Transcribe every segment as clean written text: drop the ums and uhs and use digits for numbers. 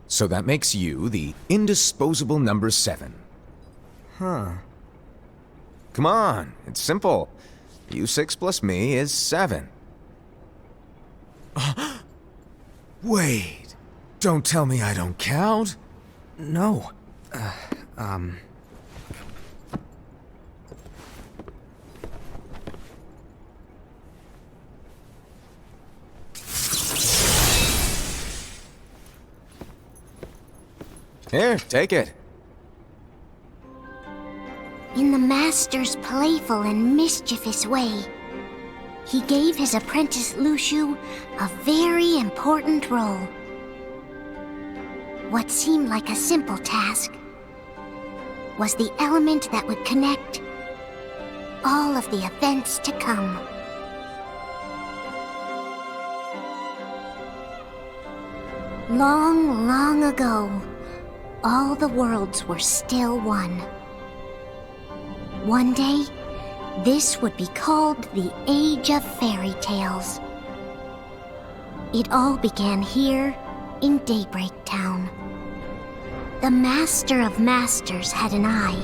So that makes you the indisposable number 7. Huh. Come on, it's simple. U6 plus me is 7. Wait, don't tell me I don't count. No. Here, take it. In the Master's playful and mischievous way, he gave his apprentice Luciu a very important role. What seemed like a simple task was the element that would connect all of the events to come. Long, long ago, all the worlds were still one. One day, this would be called the Age of Fairy Tales. It all began here in Daybreak Town. The Master of Masters had an eye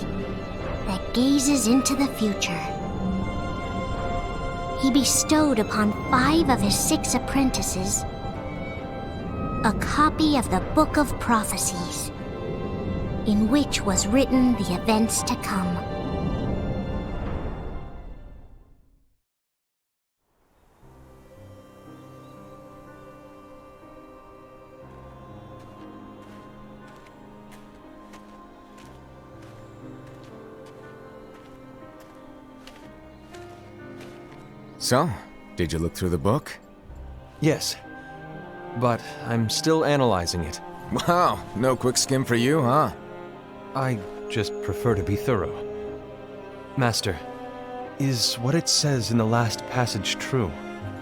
that gazes into the future. He bestowed upon 5 of his 6 apprentices a copy of the Book of Prophecies, in which was written the events to come. So, did you look through the book? Yes. But I'm still analyzing it. Wow, no quick skim for you, huh? I just prefer to be thorough. Master, is what it says in the last passage true?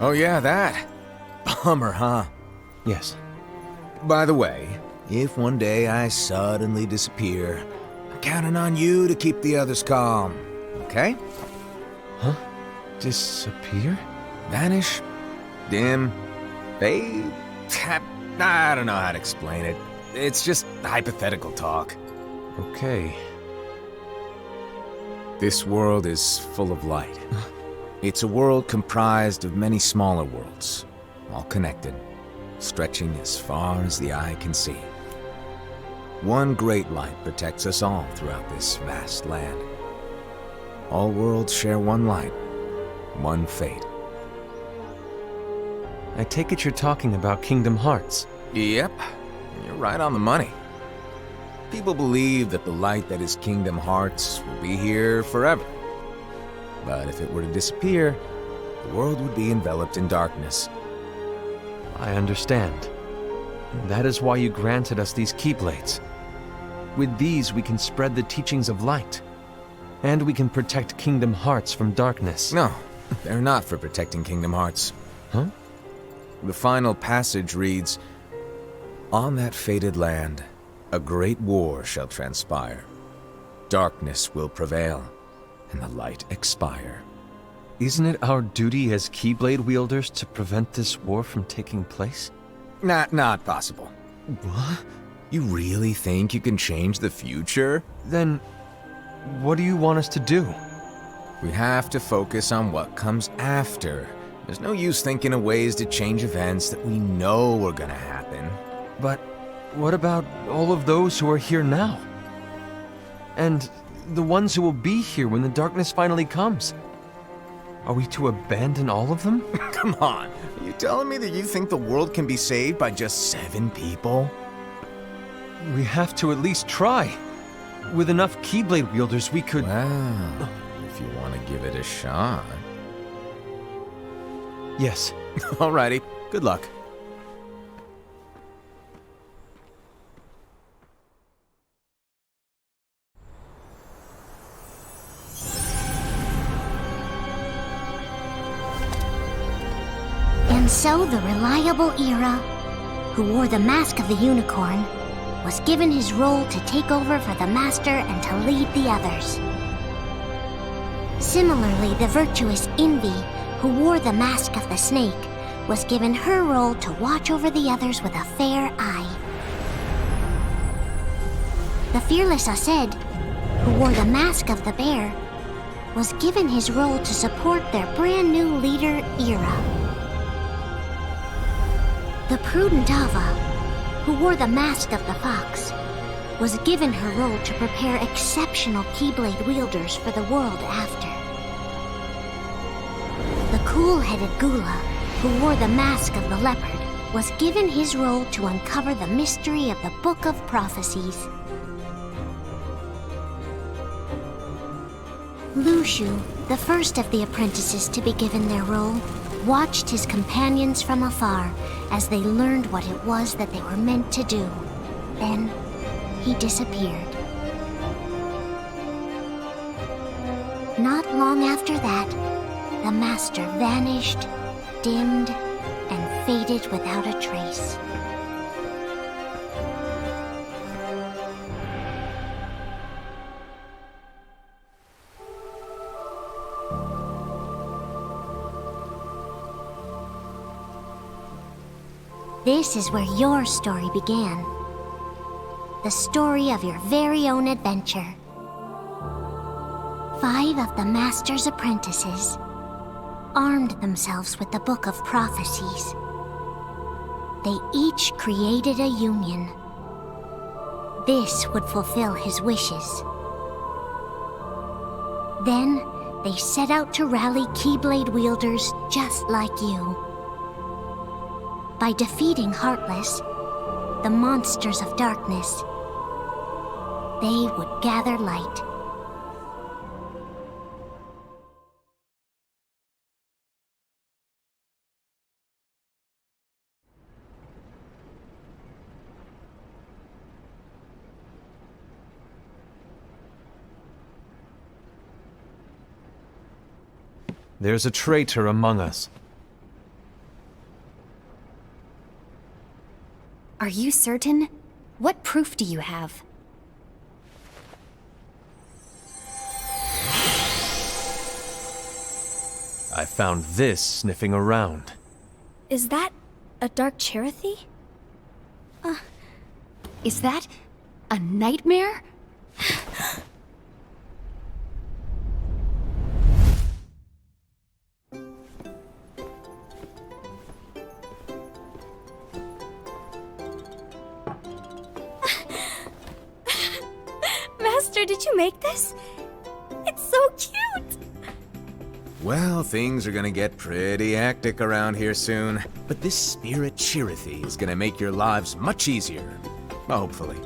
Oh yeah, that. Bummer, huh? Yes. By the way, if one day I suddenly disappear, I'm counting on you to keep the others calm, okay? Huh? Disappear? Vanish? Dim? Fade? I don't know how to explain it. It's just hypothetical talk. Okay. This world is full of light. It's a world comprised of many smaller worlds, all connected, stretching as far as the eye can see. One great light protects us all throughout this vast land. All worlds share one light, one fate. I take it you're talking about Kingdom Hearts. Yep, you're right on the money. People believe that the light that is Kingdom Hearts will be here forever. But if it were to disappear, the world would be enveloped in darkness. I understand. That is why you granted us these Keyblades. With these, we can spread the teachings of light. And we can protect Kingdom Hearts from darkness. No, they're not for protecting Kingdom Hearts. Huh? The final passage reads, "On that fated land, a great war shall transpire. Darkness will prevail, and the light expire." Isn't it our duty as Keyblade wielders to prevent this war from taking place? Not possible. What? You really think you can change the future? Then, what do you want us to do? We have to focus on what comes after. There's no use thinking of ways to change events that we know are gonna happen. But what about all of those who are here now? And the ones who will be here when the darkness finally comes? Are we to abandon all of them? Come on, are you telling me that you think the world can be saved by just 7 people? We have to at least try. With enough Keyblade wielders, we could... Well, if you want to give it a shot. Yes. Alrighty, good luck. And so the reliable Era, who wore the mask of the unicorn, was given his role to take over for the Master and to lead the others. Similarly, the virtuous Envy, who wore the mask of the snake, was given her role to watch over the others with a fair eye. The fearless Aced, who wore the mask of the bear, was given his role to support their brand new leader, Ira. The prudent Ava, who wore the mask of the fox, was given her role to prepare exceptional Keyblade wielders for the world after. The cool-headed Gula, who wore the mask of the leopard, was given his role to uncover the mystery of the Book of Prophecies. Lushu, the first of the apprentices to be given their role, watched his companions from afar as they learned what it was that they were meant to do. Then, he disappeared. Not long after that, the master vanished, dimmed, and faded without a trace. This is where your story began. The story of your very own adventure. 5 of the Master's apprentices armed themselves with the Book of Prophecies. They each created a union. This would fulfill his wishes. Then, they set out to rally Keyblade wielders just like you. By defeating Heartless, the monsters of darkness, they would gather light. There's a traitor among us. Are you certain? What proof do you have? I found this sniffing around. Is that a dark Cherothy? Is that a nightmare? Master, did you make this? It's so cute! Well, things are gonna get pretty hectic around here soon. But this spirit Cherothy is gonna make your lives much easier. Hopefully.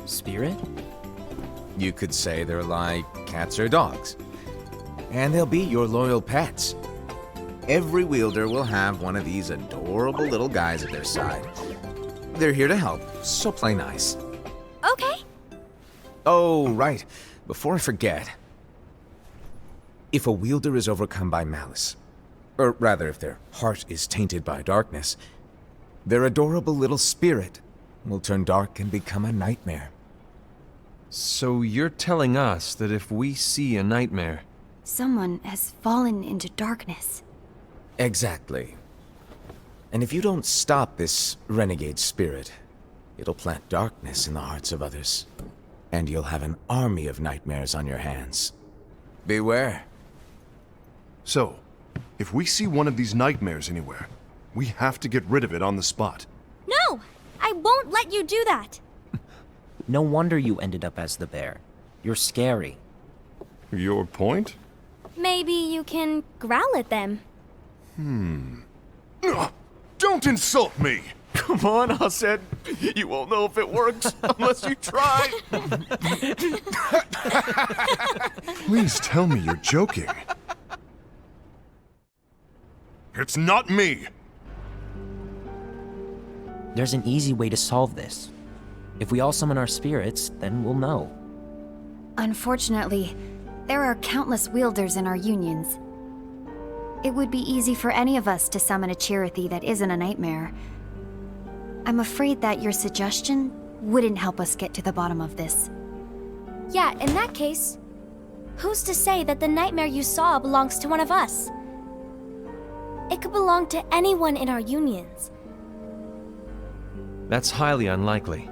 Spirit? You could say they're like cats or dogs. And they'll be your loyal pets. Every wielder will have one of these adorable little guys at their side. They're here to help, so play nice. Okay. Oh, right. Before I forget. If a wielder is overcome by malice, or rather if their heart is tainted by darkness, their adorable little spirit will turn dark and become a nightmare. So you're telling us that if we see a nightmare... Someone has fallen into darkness. Exactly. And if you don't stop this renegade spirit, it'll plant darkness in the hearts of others. And you'll have an army of nightmares on your hands. Beware. So, if we see one of these nightmares anywhere, we have to get rid of it on the spot. No! I won't let you do that! No wonder you ended up as the bear. You're scary. Your point? Maybe you can growl at them. Don't insult me! Come on, Aced. You won't know if it works unless you try. Please tell me you're joking. It's not me! There's an easy way to solve this. If we all summon our spirits, then we'll know. Unfortunately, there are countless wielders in our unions. It would be easy for any of us to summon a Cherothy that isn't a nightmare. I'm afraid that your suggestion wouldn't help us get to the bottom of this. Yeah, in that case, who's to say that the nightmare you saw belongs to one of us? It could belong to anyone in our unions. That's highly unlikely.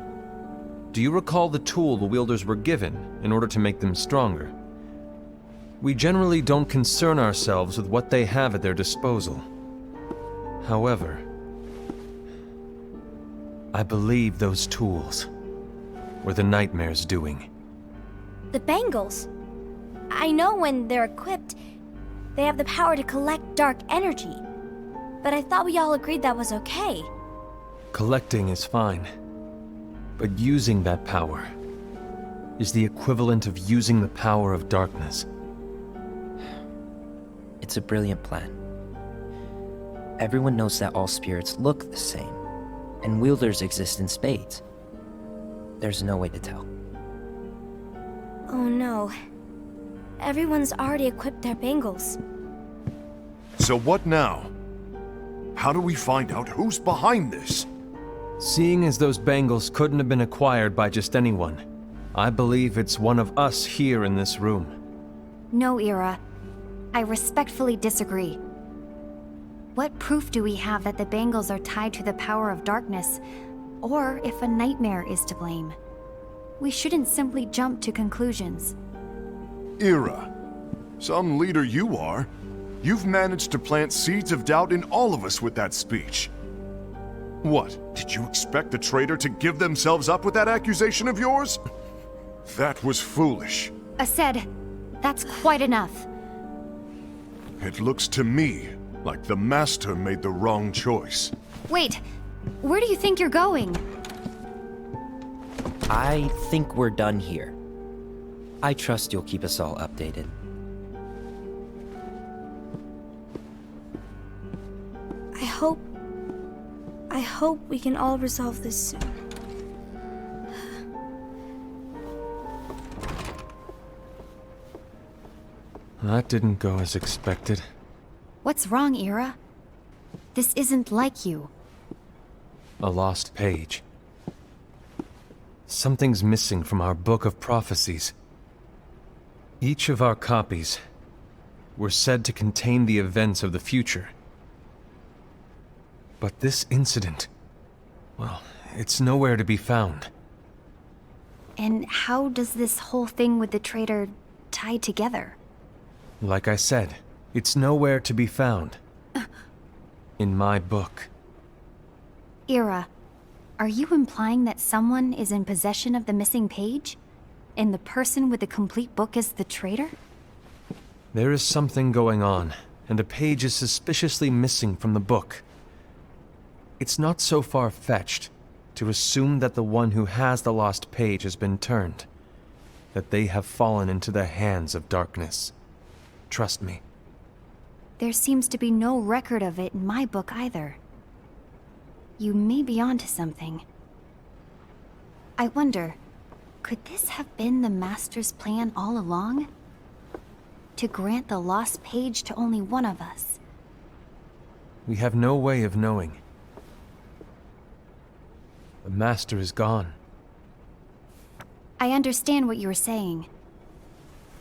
do you recall the tool the wielders were given in order to make them stronger? We generally don't concern ourselves with what they have at their disposal. However, I believe those tools were the Nightmare's doing. The bangles. I know when they're equipped, they have the power to collect dark energy. But I thought we all agreed that was okay. Collecting is fine, but using that power is the equivalent of using the power of darkness. It's a brilliant plan. Everyone knows that all spirits look the same, and wielders exist in spades. There's no way to tell. Oh no. Everyone's already equipped their bangles. So what now? How do we find out who's behind this? Seeing as those bangles couldn't have been acquired by just anyone, I believe it's one of us here in this room. No, Ira. I respectfully disagree. What proof do we have that the bangles are tied to the power of darkness, or if a nightmare is to blame? We shouldn't simply jump to conclusions. Ira, some leader you are. You've managed to plant seeds of doubt in all of us with that speech. What, did you expect the traitor to give themselves up with that accusation of yours? That was foolish. Aced, that's quite enough. It looks to me like the Master made the wrong choice. Wait, where do you think you're going? I think we're done here. I trust you'll keep us all updated. I hope we can all resolve this soon. That didn't go as expected. What's wrong, Ira? This isn't like you. A lost page. Something's missing from our book of prophecies. Each of our copies were said to contain the events of the future. But this incident, well, it's nowhere to be found. And how does this whole thing with the traitor tie together? Like I said, it's nowhere to be found. In my book. Ira, are you implying that someone is in possession of the missing page? And the person with the complete book is the traitor? There is something going on, and a page is suspiciously missing from the book. It's not so far-fetched to assume that the one who has the lost page has been turned, that they have fallen into the hands of darkness. Trust me. There seems to be no record of it in my book either. You may be onto something. I wonder, could this have been the Master's plan all along? To grant the lost page to only one of us? We have no way of knowing. The Master is gone. I understand what you are saying.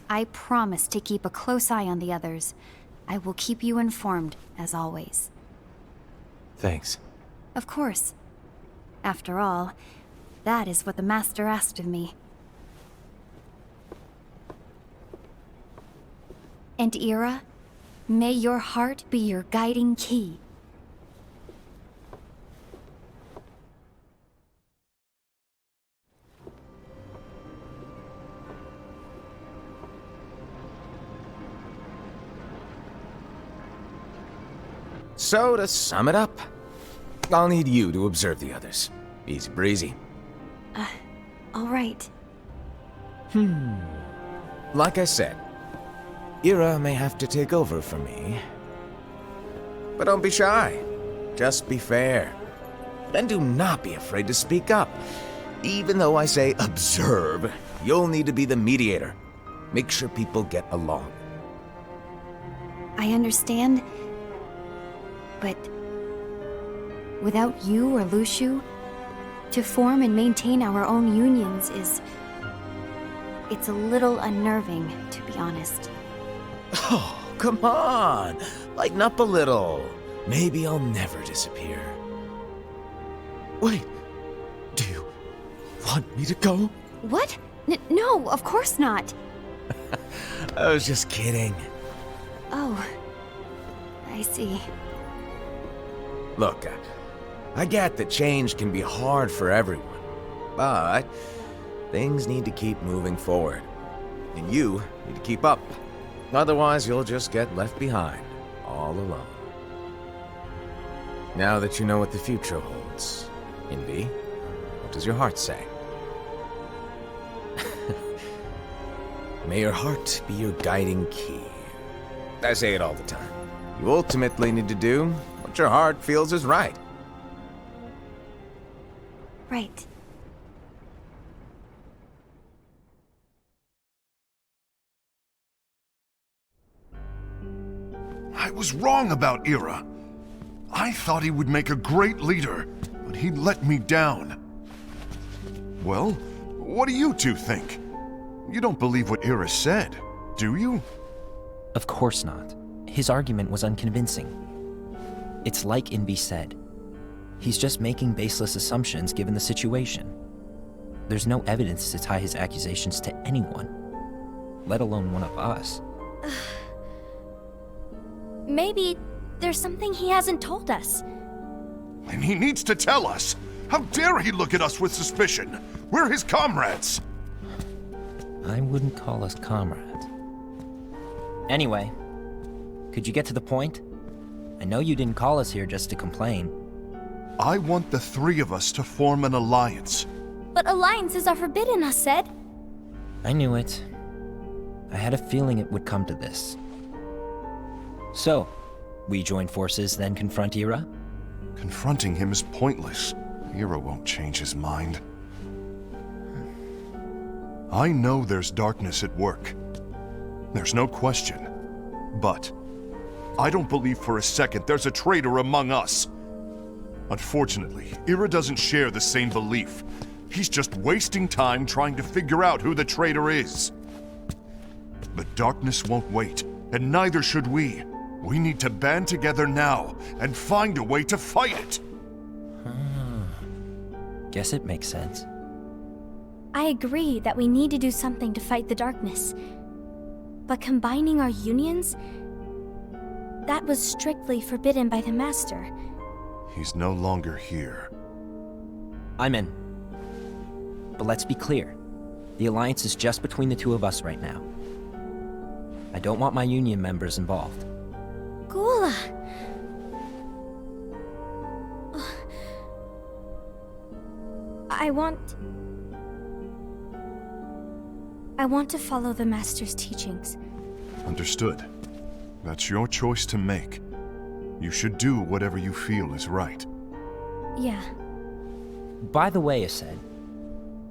I promise to keep a close eye on the others. I will keep you informed, as always. Thanks. Of course. After all, that is what the Master asked of me. And Ira, may your heart be your guiding key. So, to sum it up, I'll need you to observe the others. Easy breezy. All right. Like I said, Ira may have to take over for me. But don't be shy. Just be fair. And do not be afraid to speak up. Even though I say observe, you'll need to be the mediator. Make sure people get along. I understand. But without you or Luciu, to form and maintain our own unions it's a little unnerving, to be honest. Oh, come on! Lighten up a little. Maybe I'll never disappear. Wait, do you want me to go? What? No, of course not. I was just kidding. Oh, I see. Look, I get that change can be hard for everyone, but things need to keep moving forward. And you need to keep up. Otherwise, you'll just get left behind, all alone. Now that you know what the future holds, Envy, what does your heart say? May your heart be your guiding key. I say it all the time. You ultimately need to do what your heart feels is right. Right. I was wrong about Ira. I thought he would make a great leader, but he let me down. Well, what do you two think? You don't believe what Ira said, do you? Of course not. His argument was unconvincing. It's like Envy said. He's just making baseless assumptions given the situation. There's no evidence to tie his accusations to anyone, let alone one of us. Maybe there's something he hasn't told us. And he needs to tell us. How dare he look at us with suspicion? We're his comrades. I wouldn't call us comrades. Anyway, could you get to the point? I know you didn't call us here just to complain. I want the three of us to form an alliance. But alliances are forbidden, us said. I knew it. I had a feeling it would come to this. So, we join forces, then confront Ira? Confronting him is pointless. Ira won't change his mind. I know there's darkness at work. There's no question. But I don't believe for a second there's a traitor among us. Unfortunately, Ira doesn't share the same belief. He's just wasting time trying to figure out who the traitor is. The darkness won't wait, and neither should we. We need to band together now and find a way to fight it. Guess it makes sense. I agree that we need to do something to fight the darkness. But combining our unions? That was strictly forbidden by the Master. He's no longer here. I'm in. But let's be clear. The alliance is just between the two of us right now. I don't want my union members involved. Gula! I want to follow the Master's teachings. Understood. That's your choice to make. You should do whatever you feel is right. Yeah. By the way, Ased,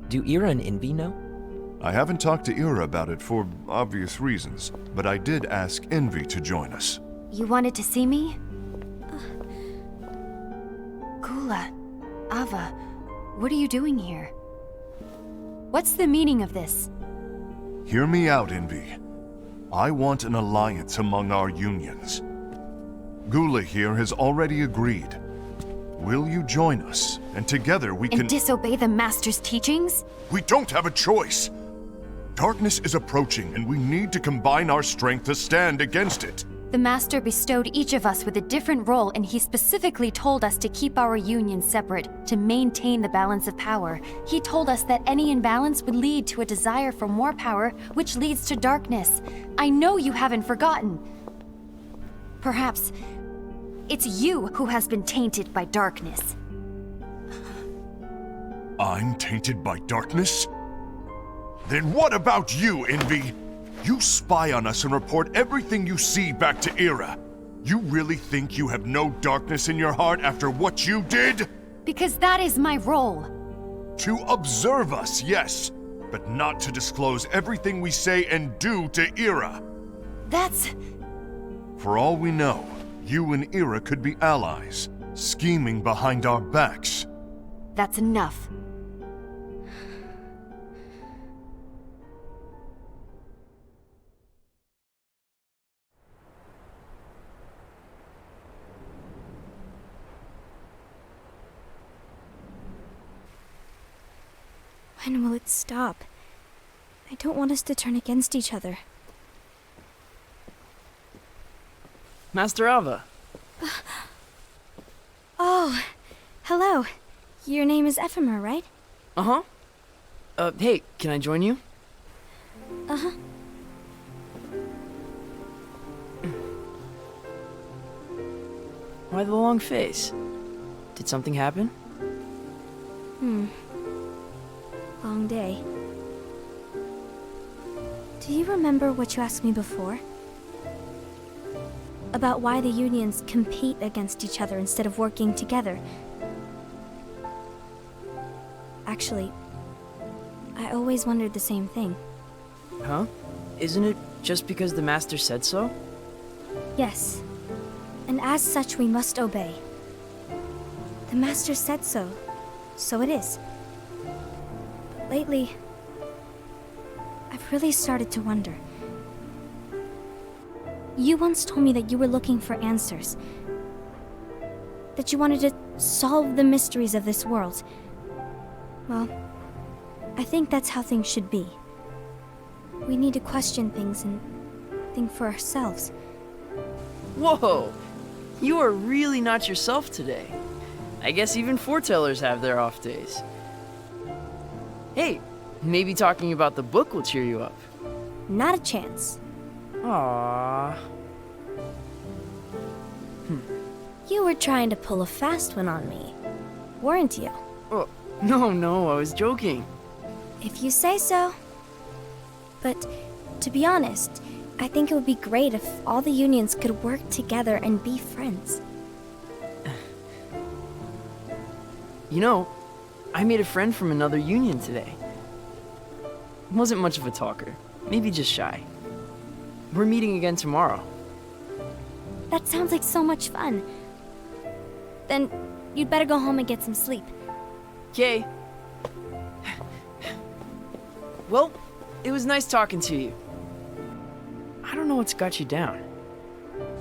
do Ira and Envy know? I haven't talked to Ira about it for obvious reasons, but I did ask Envy to join us. You wanted to see me? Gula, Ava, what are you doing here? What's the meaning of this? Hear me out, Envy. I want an alliance among our unions. Gula here has already agreed. Will you join us? And together we can— And disobey the Master's teachings? We don't have a choice! Darkness is approaching, and we need to combine our strength to stand against it. The Master bestowed each of us with a different role, and he specifically told us to keep our union separate, to maintain the balance of power. He told us that any imbalance would lead to a desire for more power, which leads to darkness. I know you haven't forgotten. Perhaps it's you who has been tainted by darkness. I'm tainted by darkness? Then what about you, Envy? You spy on us and report everything you see back to Ira. You really think you have no darkness in your heart after what you did? Because that is my role. To observe us, yes, but not to disclose everything we say and do to Ira. That's... For all we know, you and Ira could be allies, scheming behind our backs. That's enough. When will it stop? I don't want us to turn against each other. Master Alva. Oh, hello. Your name is Ephemer, right? Uh-huh. Hey, can I join you? Uh-huh. Why the long face? Did something happen? Long day. Do you remember what you asked me before? About why the unions compete against each other instead of working together. Actually, I always wondered the same thing. Huh? Isn't it just because the Master said so? Yes. And as such, we must obey. The Master said so, so it is. But lately, I've really started to wonder. You once told me that you were looking for answers. That you wanted to solve the mysteries of this world. Well, I think that's how things should be. We need to question things and think for ourselves. Whoa! You are really not yourself today. I guess even Foretellers have their off days. Hey, maybe talking about the book will cheer you up. Not a chance. Aww. You were trying to pull a fast one on me, weren't you? Oh, no, I was joking. If you say so. But, to be honest, I think it would be great if all the unions could work together and be friends. You know, I made a friend from another union today. Wasn't much of a talker, maybe just shy. We're meeting again tomorrow. That sounds like so much fun. Then, you'd better go home and get some sleep. Okay. Well, it was nice talking to you. I don't know what's got you down,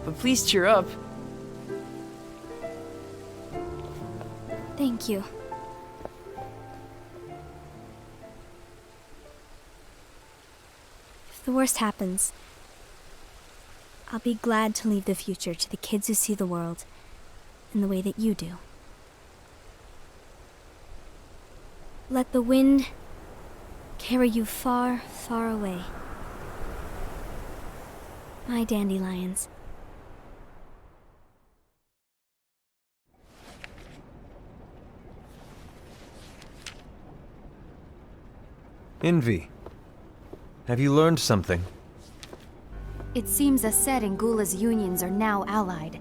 but please cheer up. Thank you. If the worst happens, I'll be glad to leave the future to the kids who see the world in the way that you do. Let the wind carry you far, far away. My dandelions. Envy. Have you learned something? It seems Ased and Gula's unions are now allied.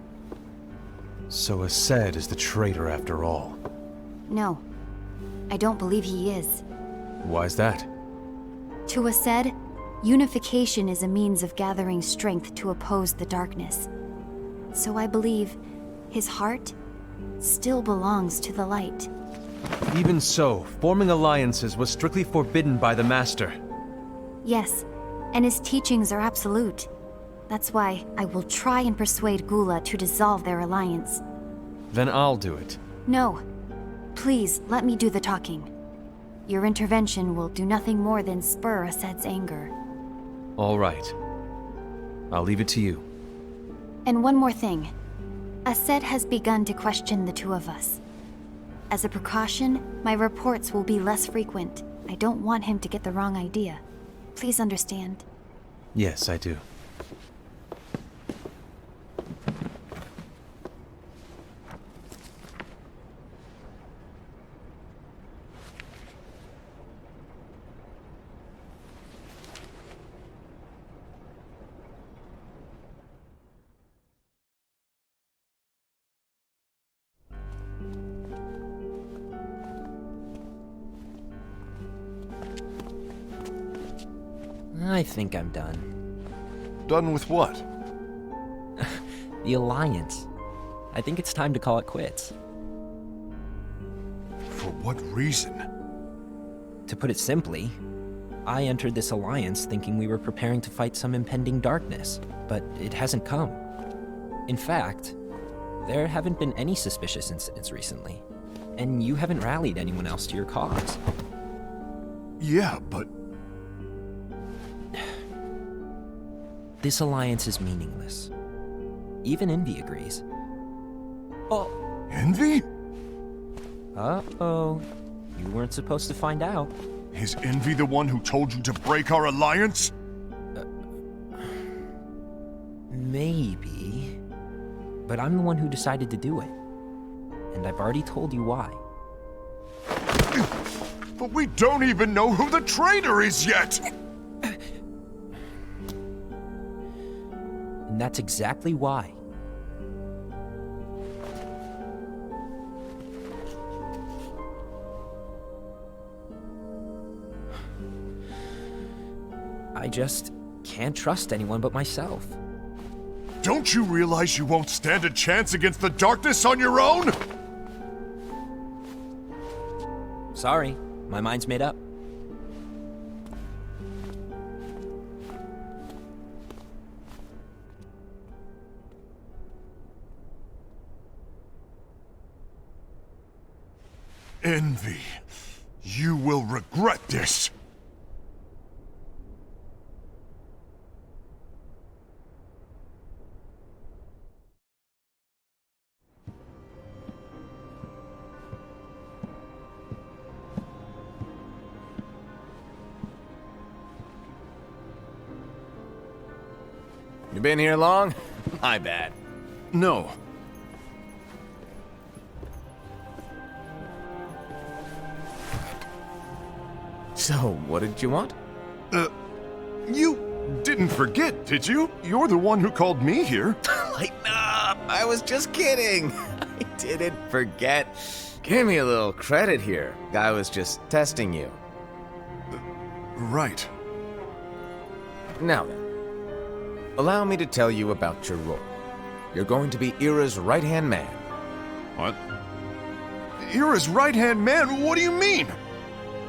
So Ased is the traitor after all. No, I don't believe he is. Why's that? To Ased, unification is a means of gathering strength to oppose the darkness. So I believe his heart still belongs to the light. Even so, forming alliances was strictly forbidden by the Master. Yes, and his teachings are absolute. That's why I will try and persuade Gula to dissolve their alliance. Then I'll do it. No. Please, let me do the talking. Your intervention will do nothing more than spur Ased's anger. All right. I'll leave it to you. And one more thing. Ased has begun to question the two of us. As a precaution, my reports will be less frequent. I don't want him to get the wrong idea. Please understand. Yes, I do. I think I'm done. Done with what? The Alliance. I think it's time to call it quits. For what reason? To put it simply, I entered this alliance thinking we were preparing to fight some impending darkness, but it hasn't come. In fact, there haven't been any suspicious incidents recently, and you haven't rallied anyone else to your cause. Yeah, but This alliance is meaningless. Even Envy agrees. Oh. Envy? Uh-oh. You weren't supposed to find out. Is Envy the one who told you to break our alliance? Maybe. But I'm the one who decided to do it. And I've already told you why. But we don't even know who the traitor is yet! And that's exactly why. I just can't trust anyone but myself. Don't you realize you won't stand a chance against the darkness on your own? Sorry, my mind's made up. Envy, you will regret this. You been here long? My bad. No. So, what did you want? You didn't forget, did you? You're the one who called me here. Lighten up! I was just kidding. I didn't forget. Give me a little credit here. I was just testing you. Right. Now then, allow me to tell you about your role. You're going to be EUCH's right-hand man. What? Ira's right-hand man? What do you mean?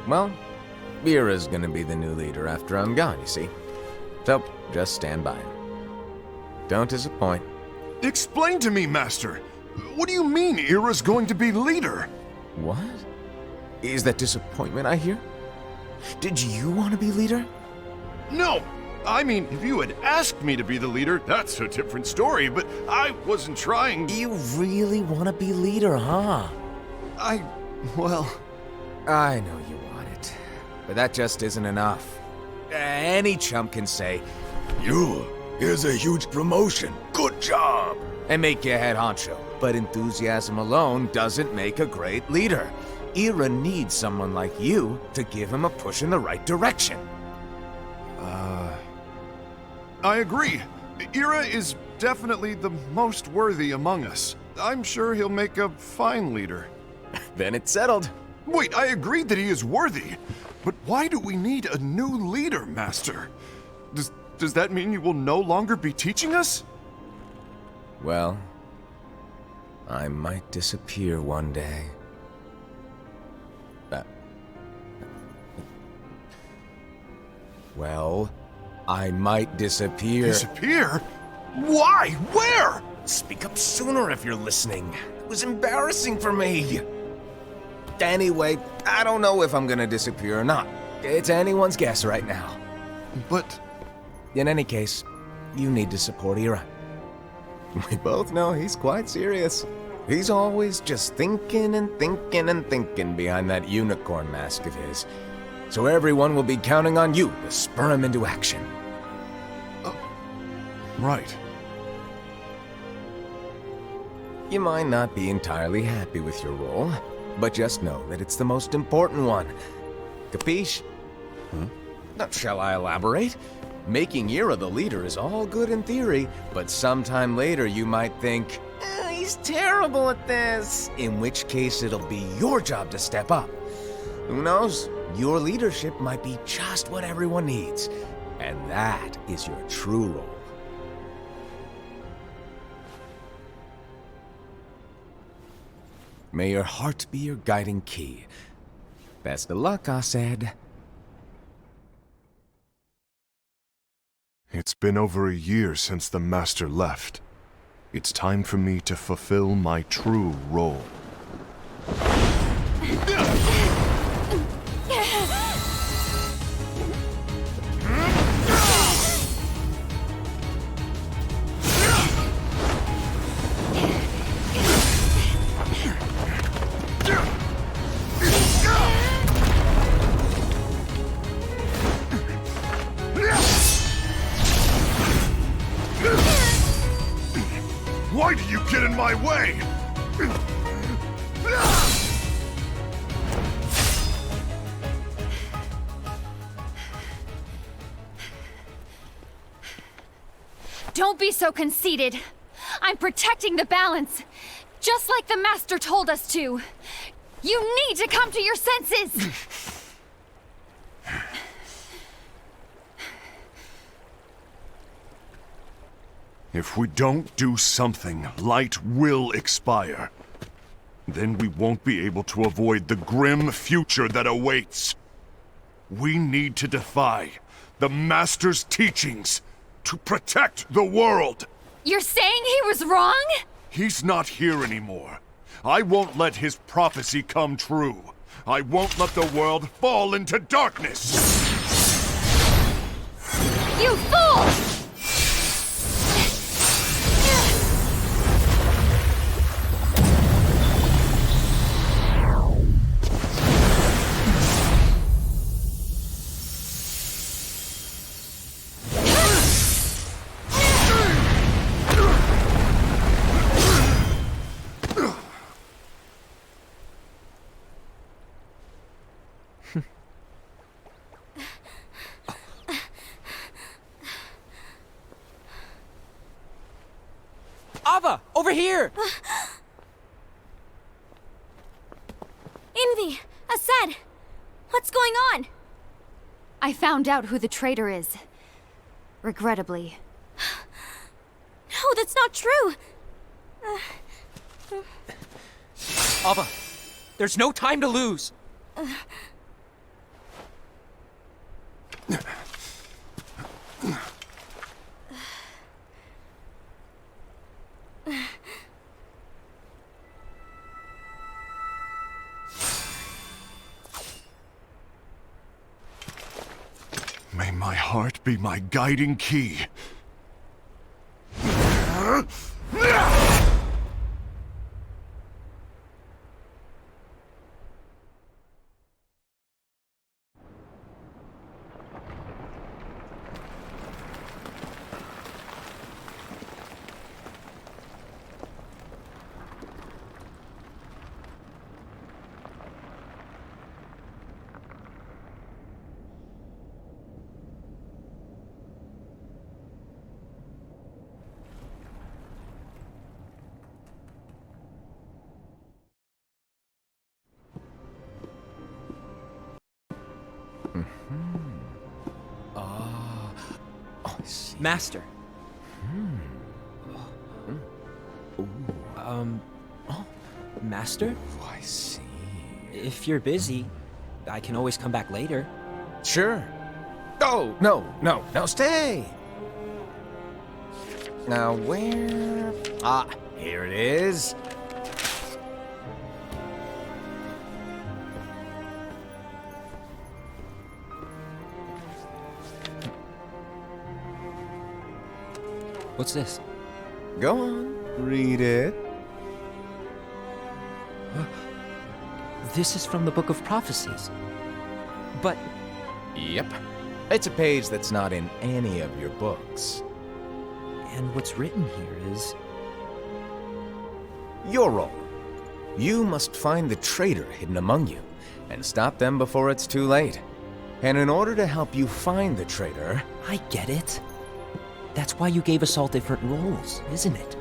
Well, EUCH's gonna be the new leader after I'm gone, you see. So, just stand by. Don't disappoint. Explain to me, Master. What do you mean Ira's going to be leader? What? Is that disappointment I hear? Did you want to be leader? No! I mean, if you had asked me to be the leader, that's a different story, but I wasn't trying. You really want to be leader, huh? Well... I know you want it, but that just isn't enough. Any chump can say, here's a huge promotion, good job, and make you head honcho. But enthusiasm alone doesn't make a great leader. Ira needs someone like you to give him a push in the right direction. I agree. Ira is definitely the most worthy among us. I'm sure he'll make a fine leader. Then it's settled. Wait, I agreed that he is worthy. But why do we need a new leader, Master? Does that mean you will no longer be teaching us? Well, I might disappear one day. Well, I might disappear. Disappear? Why? Where? Speak up sooner if you're listening. It was embarrassing for me. Anyway, I don't know if I'm gonna disappear or not. It's anyone's guess right now. But... In any case, you need to support Ira. We both know he's quite serious. He's always just thinking and thinking and thinking behind that unicorn mask of his. So everyone will be counting on you to spur him into action. Right. You might not be entirely happy with your role, but just know that it's the most important one. Capiche? Now, shall I elaborate? Making Ira the leader is all good in theory, but sometime later you might think, he's terrible at this. In which case it'll be your job to step up. Who knows? Your leadership might be just what everyone needs. And that is your true role. May your heart be your guiding key. Best of luck, I said. It's been over a year since the Master left. It's time for me to fulfill my true role. Don't be so conceited. I'm protecting the balance, just like the Master told us to. You need to come to your senses! If we don't do something, light will expire. Then we won't be able to avoid the grim future that awaits. We need to defy the Master's teachings to protect the world. You're saying he was wrong? He's not here anymore. I won't let his prophecy come true. I won't let the world fall into darkness. You fool! Ava, over here! Envy! Asad! What's going on? I found out who the traitor is. Regrettably. No, that's not true! Ava, there's no time to lose! May my heart be my guiding key. Master. Master? Oh, I see. If you're busy, I can always come back later. Sure. Oh, no, stay! Now where... Ah, here it is. What's this? Go on, read it. This is from the Book of Prophecies. But Yep. It's a page that's not in any of your books. and what's written here is... Your role. You must find the traitor hidden among you, and stop them before it's too late. And in order to help you find the traitor... I get it. That's why you gave us all different roles, isn't it?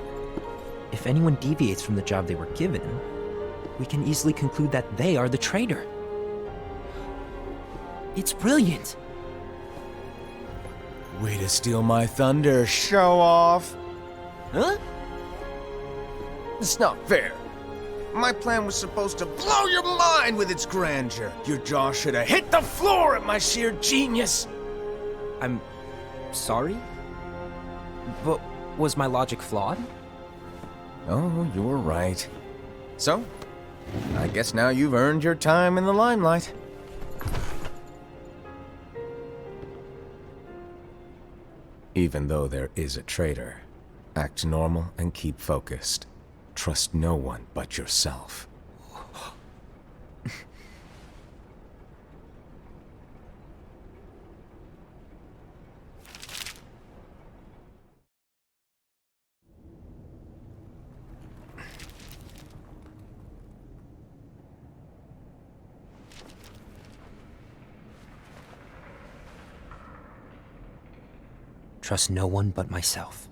If anyone deviates from the job they were given, we can easily conclude that they are the traitor. It's brilliant. Way to steal my thunder, show off! Huh? It's not fair. My plan was supposed to blow your mind with its grandeur. Your jaw should have hit the floor at my sheer genius. I'm sorry? But was my logic flawed? Oh, you were right. So, I guess now you've earned your time in the limelight. Even though there is a traitor, act normal and keep focused. Trust no one but yourself. Trust no one but myself.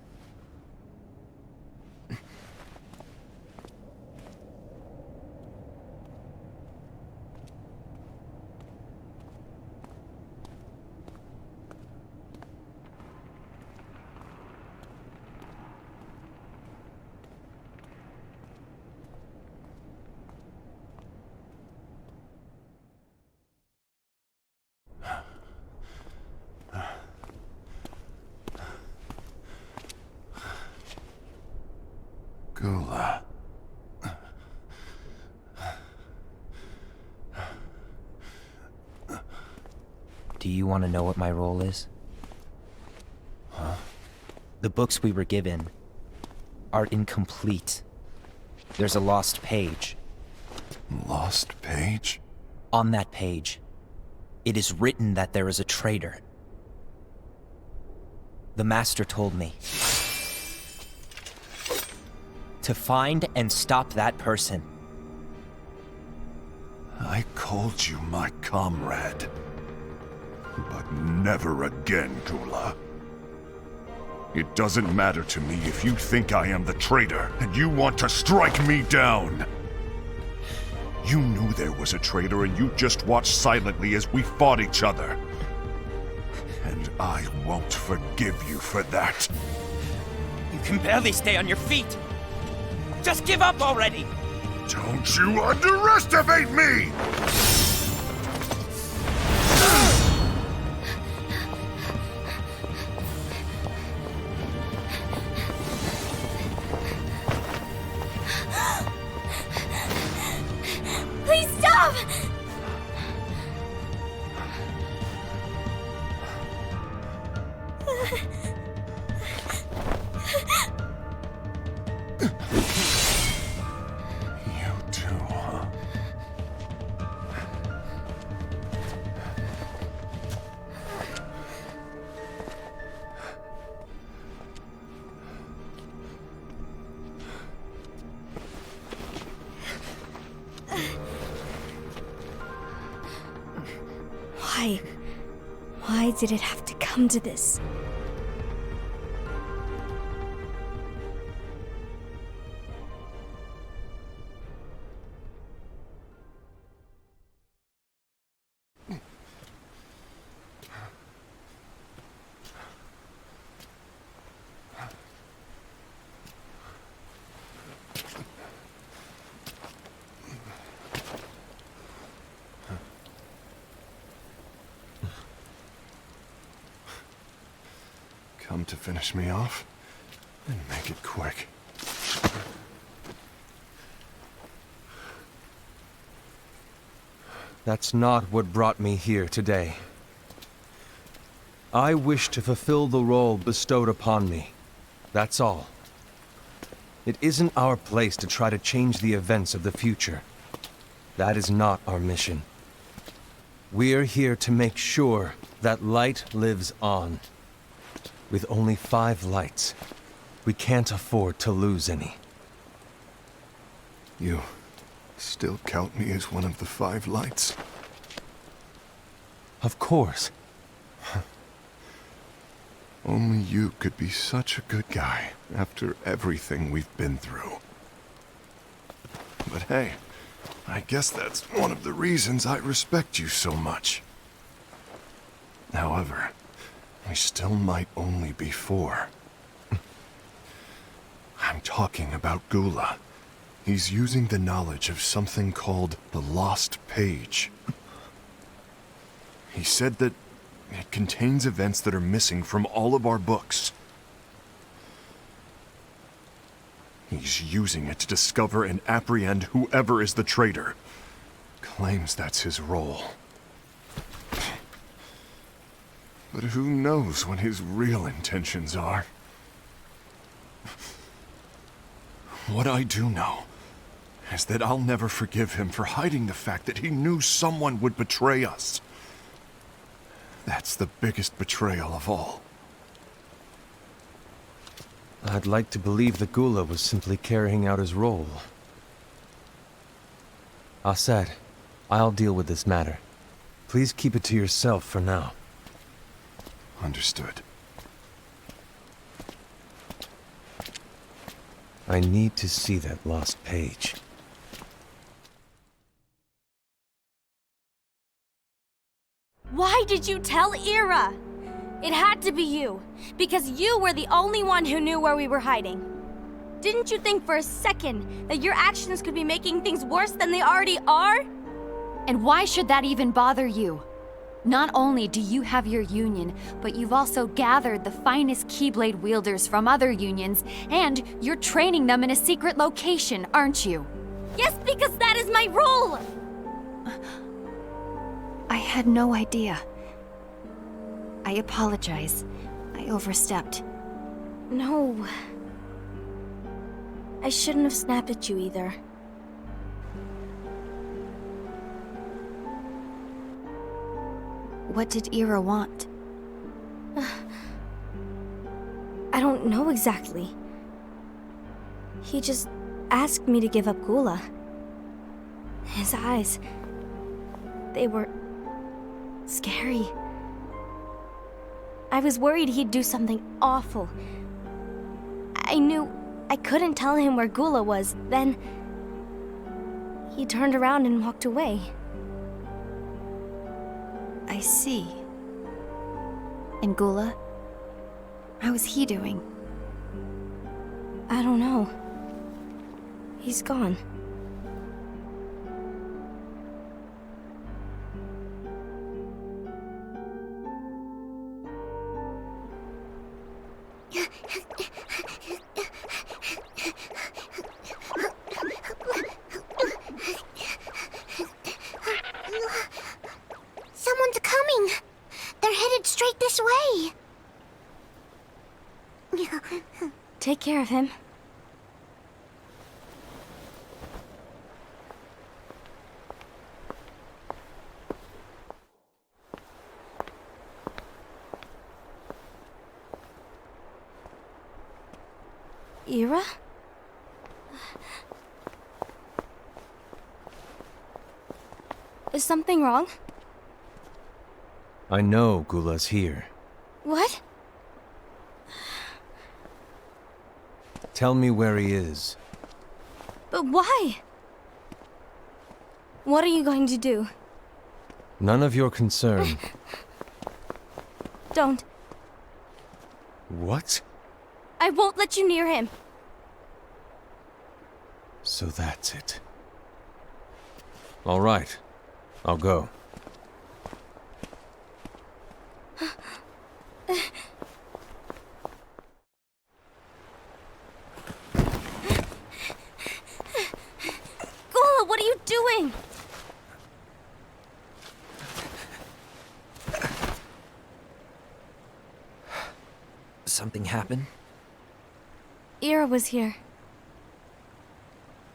Gula. Do you want to know what my role is? Huh? The books we were given are incomplete. There's a lost page. Lost page? On that page, it is written that there is a traitor. The Master told me to find and stop that person. I called you my comrade. But never again, Gula. It doesn't matter to me if you think I am the traitor, and you want to strike me down. You knew there was a traitor, and you just watched silently as we fought each other. And I won't forgive you for that. You can barely stay on your feet. Just give up already! Don't you underestimate me! Please stop! You too, huh? Why did it have to come to this? Come to finish me off? And make it quick. That's not what brought me here today. I wish to fulfill the role bestowed upon me. That's all. It isn't our place to try to change the events of the future. That is not our mission. We're here to make sure that light lives on. With only 5 lights, we can't afford to lose any. You still count me as one of the 5 lights? Of course. Only you could be such a good guy after everything we've been through. But hey, I guess that's one of the reasons I respect you so much. However, we still might only be 4. I'm talking about Gula. He's using the knowledge of something called the Lost Page. He said that it contains events that are missing from all of our books. He's using it to discover and apprehend whoever is the traitor. Claims that's his role. But who knows what his real intentions are? What I do know is that I'll never forgive him for hiding the fact that he knew someone would betray us. That's the biggest betrayal of all. I'd like to believe that Gula was simply carrying out his role. Aset, I'll deal with this matter. Please keep it to yourself for now. Understood. I need to see that lost page. Why did you tell Ira? It had to be you, because you were the only one who knew where we were hiding. Didn't you think for a second that your actions could be making things worse than they already are? And why should that even bother you? Not only do you have your union, but you've also gathered the finest Keyblade wielders from other unions, and you're training them in a secret location, aren't you? Yes, because that is my role! I had no idea. I apologize. I overstepped. No. I shouldn't have snapped at you either. What did Ira want? I don't know exactly. He just asked me to give up Gula. His eyes, they were scary. I was worried he'd do something awful. I knew I couldn't tell him where Gula was. Then he turned around and walked away. I see. And Gula? How is he doing? I don't know. He's gone. Someone's coming! They're headed straight this way! Take care of him. Ira? Is something wrong? I know Gula's here. What? Tell me where he is. But why? What are you going to do? None of your concern. Don't. What? I won't let you near him. So that's it. All right. I'll go. Gula, what are you doing? Something happened? Ira was here.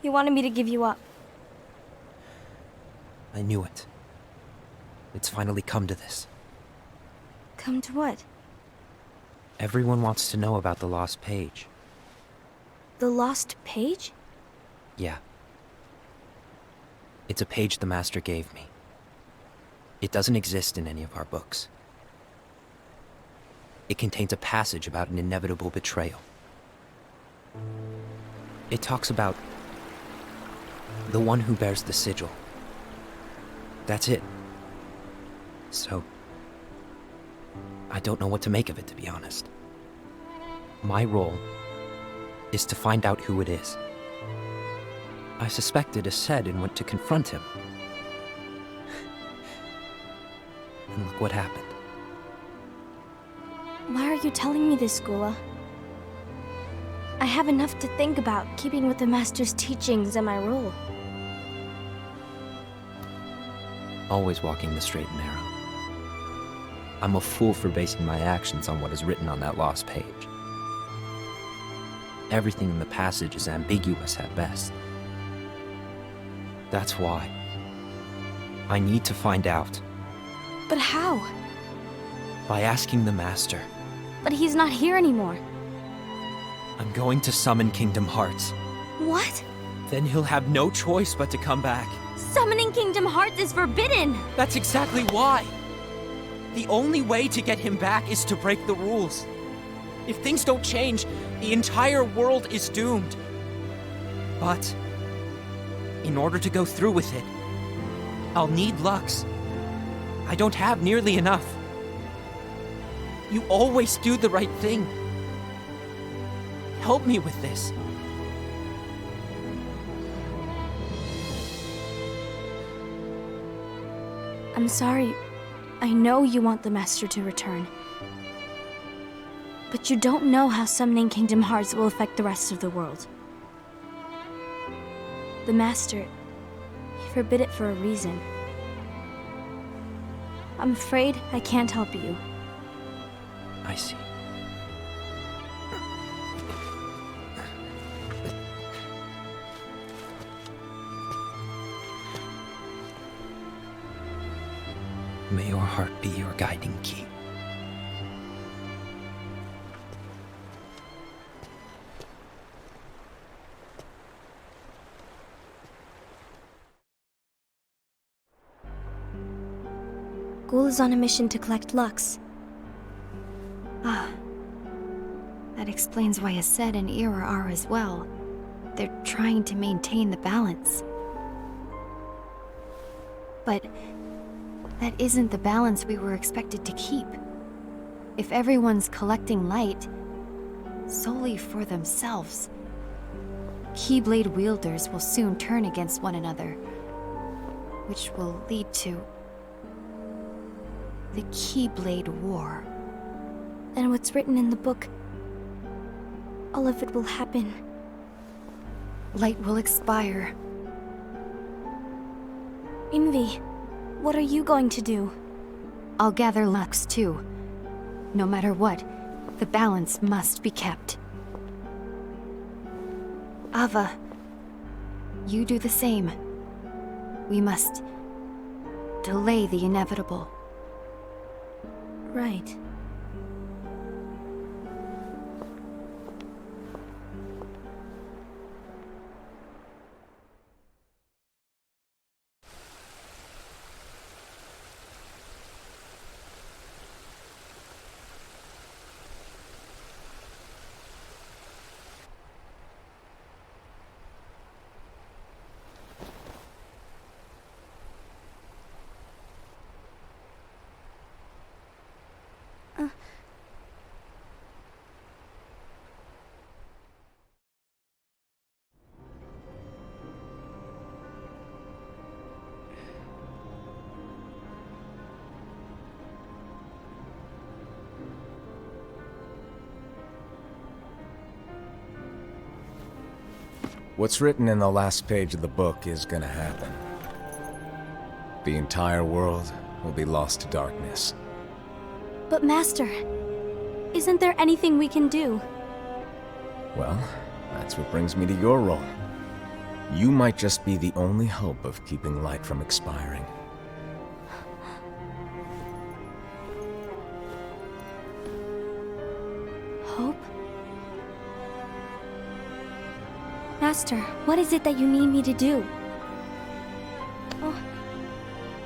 He wanted me to give you up. I knew it. It's finally come to this. Come to what? Everyone wants to know about the lost page. The lost page? Yeah. It's a page the Master gave me. It doesn't exist in any of our books. It contains a passage about an inevitable betrayal. It talks about the one who bears the sigil. That's it. So, I don't know what to make of it, to be honest. My role is to find out who it is. I suspected Ased and went to confront him. And look what happened. Why are you telling me this, Gula? I have enough to think about, keeping with the Master's teachings and my role. Always walking the straight and narrow. I'm a fool for basing my actions on what is written on that lost page. Everything in the passage is ambiguous at best. That's why I need to find out. But how? By asking the Master. But he's not here anymore. I'm going to summon Kingdom Hearts. What? Then he'll have no choice but to come back. Summoning Kingdom Hearts is forbidden! That's exactly why! The only way to get him back is to break the rules. If things don't change, the entire world is doomed. But in order to go through with it, I'll need Lux. I don't have nearly enough. You always do the right thing. Help me with this. I'm sorry, I know you want the Master to return. But you don't know how summoning Kingdom Hearts will affect the rest of the world. The Master, he forbid it for a reason. I'm afraid I can't help you. I see. May your heart be your guiding key. Ghoul is on a mission to collect Lux. Ah. That explains why Aced and EUCH are as well. They're trying to maintain the balance. But that isn't the balance we were expected to keep. If everyone's collecting light solely for themselves, Keyblade wielders will soon turn against one another, which will lead to the Keyblade War. And what's written in the book, all of it will happen. Light will expire. Envy, what are you going to do? I'll gather Lux too. No matter what, the balance must be kept. Ava, you do the same. We must delay the inevitable. Right. What's written in the last page of the book is gonna happen. The entire world will be lost to darkness. But Master, isn't there anything we can do? Well, that's what brings me to your role. You might just be the only hope of keeping light from expiring. Hope? Master, what is it that you need me to do?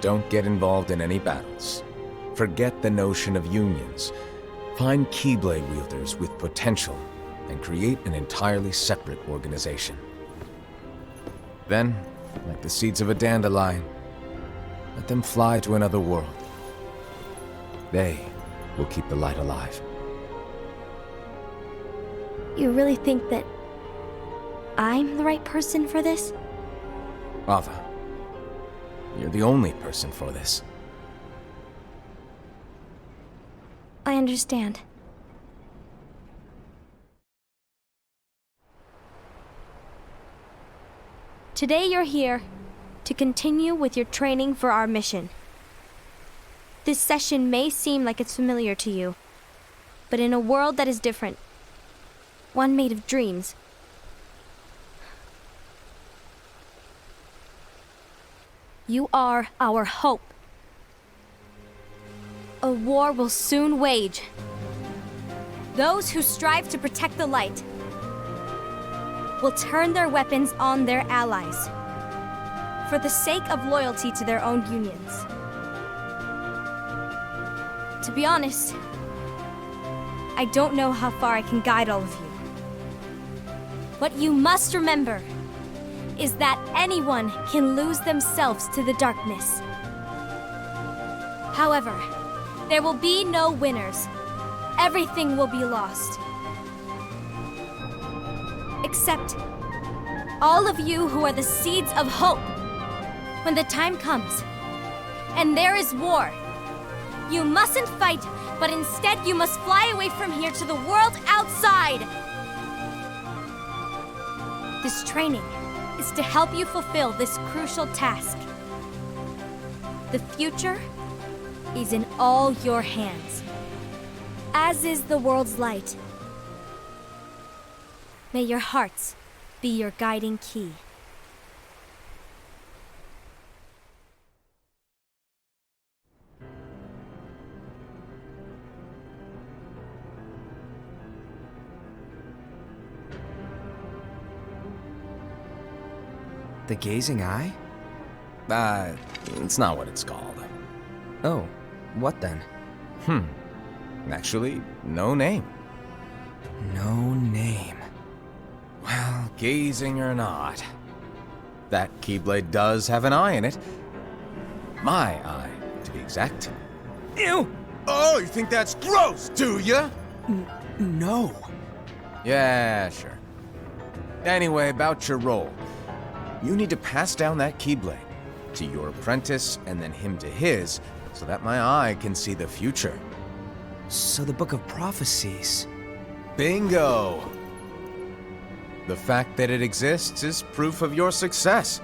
Don't get involved in any battles. Forget the notion of unions. Find Keyblade wielders with potential and create an entirely separate organization. Then, like the seeds of a dandelion, let them fly to another world. They will keep the light alive. You really think that I'm the right person for this? Ava, you're the only person for this. I understand. Today you're here to continue with your training for our mission. This session may seem like it's familiar to you, but in a world that is different, one made of dreams, you are our hope. A war will soon wage. Those who strive to protect the light will turn their weapons on their allies for the sake of loyalty to their own unions. To be honest, I don't know how far I can guide all of you. What you must remember is that anyone can lose themselves to the darkness. However, there will be no winners. Everything will be lost. Except all of you who are the seeds of hope. When the time comes, and there is war, You mustn't fight, but instead you must fly away from here to the world outside! This training is to help you fulfill this crucial task. The future is in all your hands, as is the world's light. May your hearts be your guiding key. The gazing eye? It's not what it's called. Oh, what then? Actually, no name. No name. Well, gazing or not, that Keyblade does have an eye in it. My eye, to be exact. Ew! Oh, you think that's gross, do ya? No. Yeah, sure. Anyway, about your role. You need to pass down that Keyblade to your apprentice and then him to his, so that my eye can see the future. So the Book of Prophecies. Bingo! The fact that it exists is proof of your success.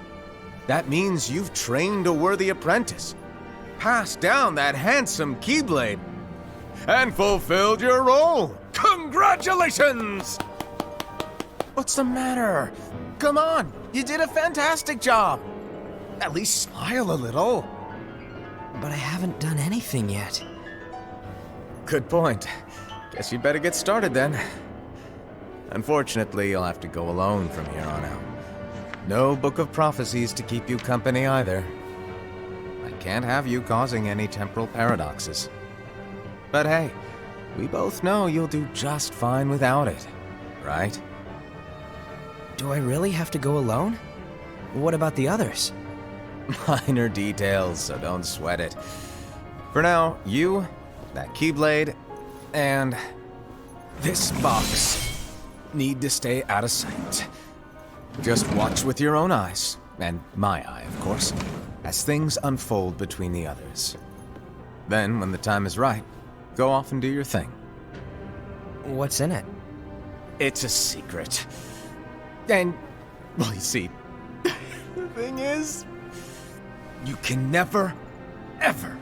That means you've trained a worthy apprentice, passed down that handsome Keyblade, and fulfilled your role. Congratulations! What's the matter? Come on, you did a fantastic job. At least smile a little. But I haven't done anything yet. Good point. Guess you'd better get started then. Unfortunately, you'll have to go alone from here on out. No Book of Prophecies to keep you company either. I can't have you causing any temporal paradoxes. But hey, we both know you'll do just fine without it, right? Do I really have to go alone? What about the others? Minor details, so don't sweat it. For now, you, that Keyblade, and this box need to stay out of sight. Just watch with your own eyes, and my eye, of course, as things unfold between the others. Then, when the time is right, go off and do your thing. What's in it? It's a secret. And, well, you see, the thing is, you can never, ever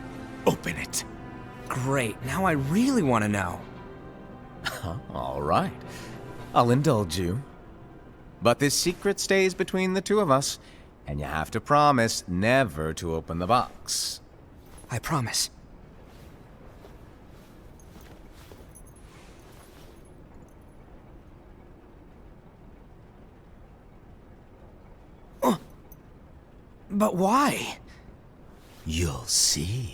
open it. Great, now I really want to know. All right. I'll indulge you. But this secret stays between the two of us, and you have to promise never to open the box. I promise. But why? You'll see.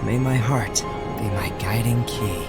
May my heart be my guiding key.